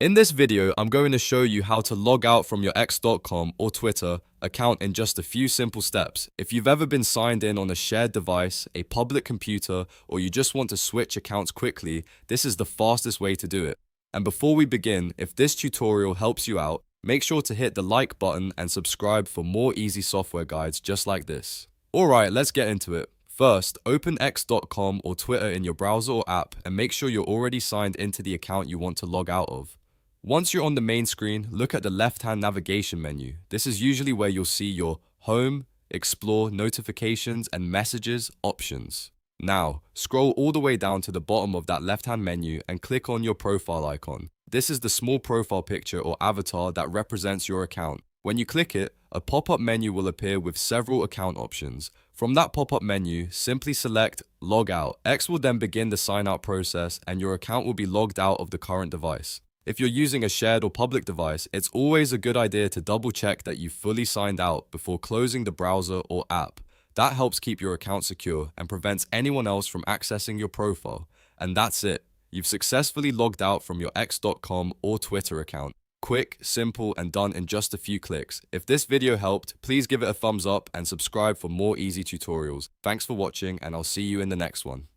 In this video, I'm going to show you how to log out from your x.com or Twitter account in just a few simple steps. If you've ever been signed in on a shared device, a public computer, or you just want to switch accounts quickly, this is the fastest way to do it. And before we begin, if this tutorial helps you out, make sure to hit the like button and subscribe for more easy software guides just like this. Alright, let's get into it. First, open x.com or Twitter in your browser or app and make sure you're already signed into the account you want to log out of. Once you're on the main screen, look at the left-hand navigation menu. This is usually where you'll see your Home, Explore, Notifications, and Messages options. Now, scroll all the way down to the bottom of that left-hand menu and click on your profile icon. This is the small profile picture or avatar that represents your account. When you click it, a pop-up menu will appear with several account options. From that pop-up menu, simply select Logout. X will then begin the sign-out process and your account will be logged out of the current device. If you're using a shared or public device, it's always a good idea to double check that you've fully signed out before closing the browser or app. That helps keep your account secure and prevents anyone else from accessing your profile. And that's it. You've successfully logged out from your x.com or Twitter account. Quick, simple, and done in just a few clicks. If this video helped, please give it a thumbs up and subscribe for more easy tutorials. Thanks for watching, and I'll see you in the next one.